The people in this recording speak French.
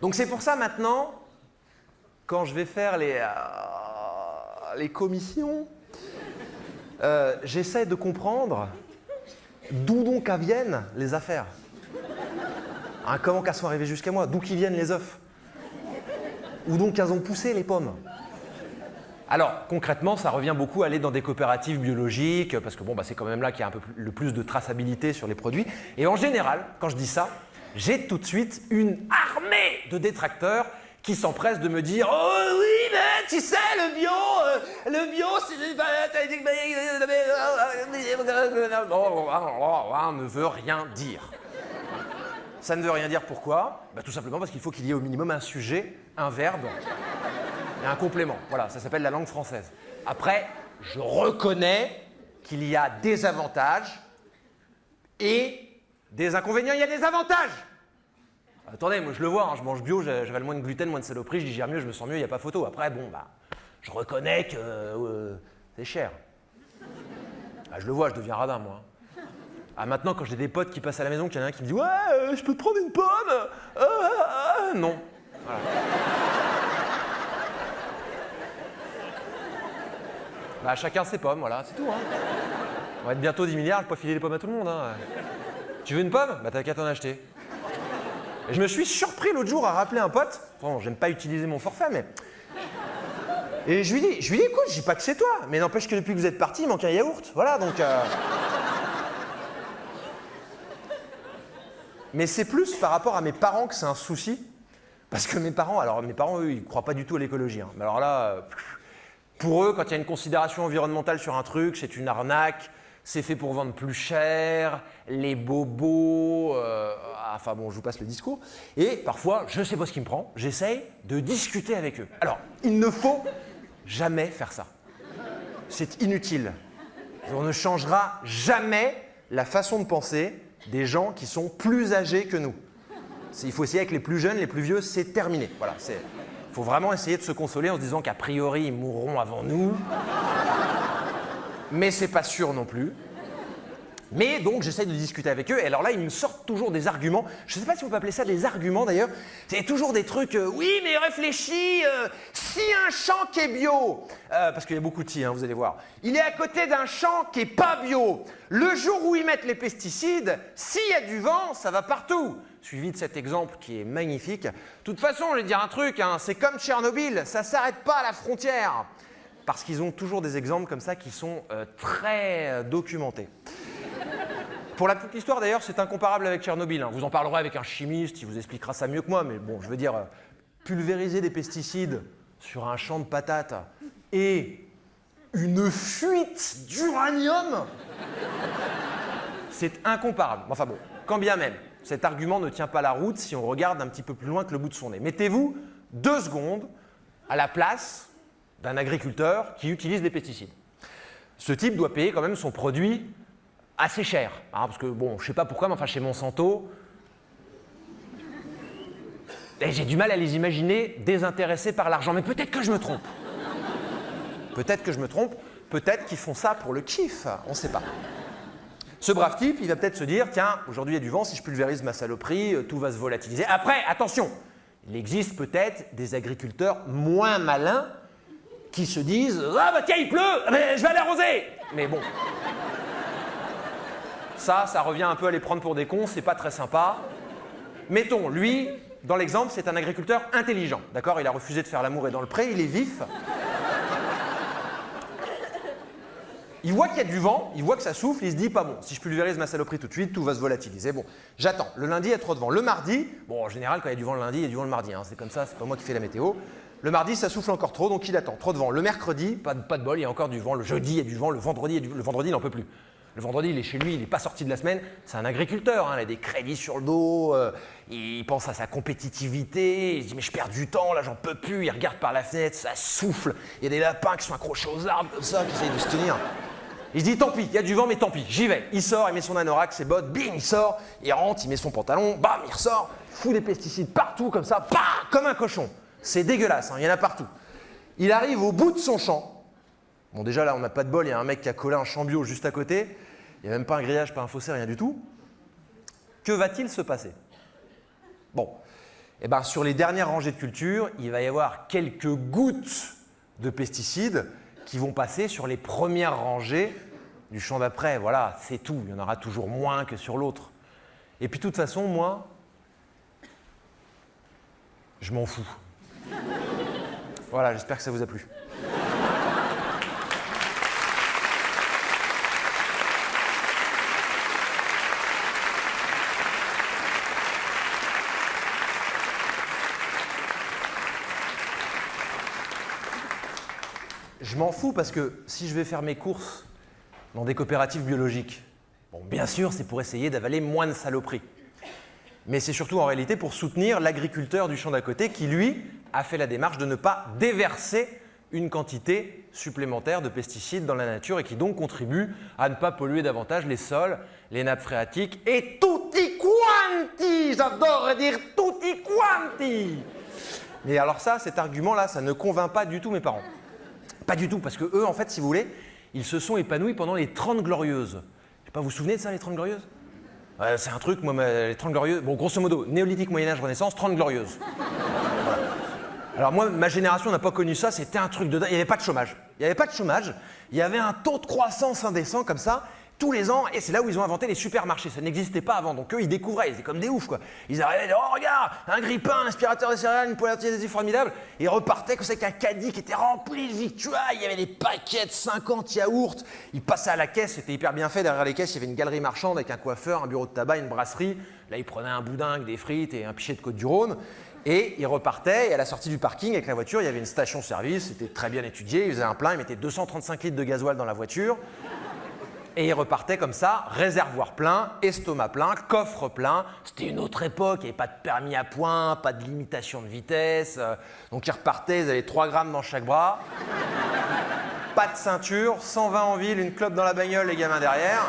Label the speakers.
Speaker 1: Donc c'est pour ça maintenant, quand je vais faire les commissions, j'essaie de comprendre d'où donc viennent les affaires. Hein, comment qu'elles sont arrivées jusqu'à moi? D'où qu'ils viennent les œufs? Où donc elles ont poussé les pommes? Alors, concrètement, ça revient beaucoup à aller dans des coopératives biologiques, parce que bon, c'est quand même là qu'il y a un peu le plus de traçabilité sur les produits. Et en général, quand je dis ça, j'ai tout de suite une armée de détracteurs qui s'empressent de me dire « Oh oui, mais tu sais, le bio, c'est... ne veut rien dire. » Ça ne veut rien dire pourquoi? Tout simplement parce qu'il faut qu'il y ait au minimum un sujet, un verbe et un complément. Voilà, ça s'appelle la langue française. Après, je reconnais qu'il y a des avantages et des inconvénients. Il y a des avantages! Attendez, moi je le vois, hein, je mange bio, j'avale moins de gluten, moins de saloperies, je digère mieux, je me sens mieux, il n'y a pas photo. Après, bon, je reconnais que c'est cher. Je le vois, je deviens radin, moi. Maintenant, quand j'ai des potes qui passent à la maison, qu'il y en a un qui me dit « Ouais, je peux te prendre une pomme ?» Non. Voilà. Chacun ses pommes, voilà, c'est tout. Hein. On va être bientôt 10 milliards, je peux pas filer les pommes à tout le monde. Hein. Tu veux une pomme? T'as qu'à t'en acheter. Et je me suis surpris l'autre jour à rappeler un pote. Bon, j'aime pas utiliser mon forfait, mais... Et je lui dis, écoute, je dis pas que c'est toi, mais n'empêche que depuis que vous êtes parti, il manque un yaourt. Voilà, donc... Mais c'est plus par rapport à mes parents que c'est un souci. Parce que mes parents, eux, ils croient pas du tout à l'écologie. Hein. Mais alors là, pour eux, quand il y a une considération environnementale sur un truc, c'est une arnaque, c'est fait pour vendre plus cher, les bobos, enfin bon, je vous passe le discours. Et parfois, je sais pas ce qui me prend, j'essaye de discuter avec eux. Alors, il ne faut jamais faire ça. C'est inutile. On ne changera jamais la façon de penser des gens qui sont plus âgés que nous. Il faut essayer avec les plus jeunes, les plus vieux, c'est terminé. Voilà, il faut vraiment essayer de se consoler en se disant qu'a priori, ils mourront avant nous. Mais c'est pas sûr non plus. Mais donc, j'essaie de discuter avec eux. Et alors là, ils me sortent toujours des arguments. Je ne sais pas si on peut appeler ça des arguments d'ailleurs. C'est toujours des trucs, oui, mais réfléchis, si un champ qui est bio, parce qu'il y a beaucoup de si, hein, vous allez voir, il est à côté d'un champ qui n'est pas bio. Le jour où ils mettent les pesticides, s'il y a du vent, ça va partout. Suivi de cet exemple qui est magnifique. De toute façon, je vais dire un truc, hein, c'est comme Tchernobyl, ça ne s'arrête pas à la frontière. Parce qu'ils ont toujours des exemples comme ça qui sont très documentés. Pour la petite histoire d'ailleurs, c'est incomparable avec Tchernobyl. Hein. Vous en parlerez avec un chimiste, il vous expliquera ça mieux que moi, mais bon, je veux dire, pulvériser des pesticides sur un champ de patates et une fuite d'uranium, c'est incomparable. Enfin bon, quand bien même, cet argument ne tient pas la route si on regarde un petit peu plus loin que le bout de son nez. Mettez-vous 2 secondes à la place d'un agriculteur qui utilise des pesticides. Ce type doit payer quand même son produit assez cher. Hein, parce que, bon, je ne sais pas pourquoi, mais enfin, chez Monsanto, j'ai du mal à les imaginer désintéressés par l'argent. Mais peut-être que je me trompe. Peut-être que je me trompe. Peut-être qu'ils font ça pour le kiff. On ne sait pas. Ce brave type, il va peut-être se dire, tiens, aujourd'hui il y a du vent, si je pulvérise ma saloperie, tout va se volatiliser. Après, attention, il existe peut-être des agriculteurs moins malins qui se disent, ah bah tiens, il pleut, je vais aller arroser. Mais bon... Ça revient un peu à les prendre pour des cons, c'est pas très sympa. Mettons, lui, dans l'exemple, c'est un agriculteur intelligent. D'accord? Il a refusé de faire l'amour et dans le pré, il est vif. Il voit qu'il y a du vent, il voit que ça souffle, il se dit pas bon, si je pulvérise ma saloperie tout de suite, tout va se volatiliser. Bon, j'attends. Le lundi, il y a trop de vent. Le mardi, bon, en général, quand il y a du vent le lundi, il y a du vent le mardi. Hein, c'est comme ça, c'est pas moi qui fais la météo. Le mardi, ça souffle encore trop, donc il attend. Trop de vent. Le mercredi, pas de bol, il y a encore du vent. Le jeudi, il y a du vent. Le vendredi, le vendredi, il n'en peut plus. Le vendredi, il est chez lui, il n'est pas sorti de la semaine. C'est un agriculteur, hein, il a des crédits sur le dos, il pense à sa compétitivité, il se dit mais je perds du temps, là j'en peux plus. Il regarde par la fenêtre, ça souffle, il y a des lapins qui sont accrochés aux arbres comme ça, qui essayent de se tenir. Il se dit tant pis, il y a du vent mais tant pis, j'y vais. Il sort, il met son anorak, ses bottes, bing, il sort, il rentre, il met son pantalon, bam, il ressort, fout des pesticides partout comme ça, bah, comme un cochon. C'est dégueulasse, hein, il y en a partout. Il arrive au bout de son champ. Bon déjà là on n'a pas de bol, il y a un mec qui a collé un champ bio juste à côté. Il n'y a même pas un grillage, pas un fossé, rien du tout. Que va-t-il se passer? Bon, Eh ben, sur les dernières rangées de culture, il va y avoir quelques gouttes de pesticides qui vont passer sur les premières rangées du champ d'après. Voilà, c'est tout. Il y en aura toujours moins que sur l'autre. Et puis, de toute façon, moi, je m'en fous. Voilà, j'espère que ça vous a plu. Je m'en fous parce que si je vais faire mes courses dans des coopératives biologiques, bon, bien sûr, c'est pour essayer d'avaler moins de saloperies. Mais c'est surtout en réalité pour soutenir l'agriculteur du champ d'à côté qui, lui, a fait la démarche de ne pas déverser une quantité supplémentaire de pesticides dans la nature et qui donc contribue à ne pas polluer davantage les sols, les nappes phréatiques et tutti quanti. J'adore dire tutti quanti. Mais alors ça, cet argument-là, ça ne convainc pas du tout mes parents. Pas du tout, parce que eux, en fait, si vous voulez, ils se sont épanouis pendant les 30 Glorieuses. Je sais pas, vous vous souvenez de ça, les 30 Glorieuses? Ouais, c'est un truc, moi, les 30 Glorieuses, bon, grosso modo, néolithique, Moyen-Âge, Renaissance, 30 Glorieuses. Voilà. Alors moi, ma génération n'a pas connu ça, c'était un truc de dingue, il n'y avait pas de chômage. Il n'y avait pas de chômage, il y avait un taux de croissance indécent comme ça, tous les ans, et c'est là où ils ont inventé les supermarchés. Ça n'existait pas avant, donc eux, ils découvraient, ils étaient comme des oufs, quoi. Ils arrivaient, ils disaient, oh regarde, un grille-pain, un aspirateur de céréales, une poêle à formidable. Et ils repartaient comme ça avec un caddie qui était rempli de victuailles, il y avait des paquets de 50 yaourts. Ils passaient à la caisse, c'était hyper bien fait. Derrière les caisses, il y avait une galerie marchande avec un coiffeur, un bureau de tabac, une brasserie. Là, ils prenaient un boudin, des frites et un pichet de Côte-du-Rhône. Et ils repartaient, et à la sortie du parking avec la voiture, il y avait une station-service, c'était très bien étudié. Ils faisaient un plein, ils mettaient 235 litres de gasoil dans la voiture. Et ils repartaient comme ça, réservoir plein, estomac plein, coffre plein. C'était une autre époque, il n'y avait pas de permis à points, pas de limitation de vitesse. Donc ils repartaient, ils avaient 3 grammes dans chaque bras. Pas de ceinture, 120 en ville, une clope dans la bagnole, les gamins derrière.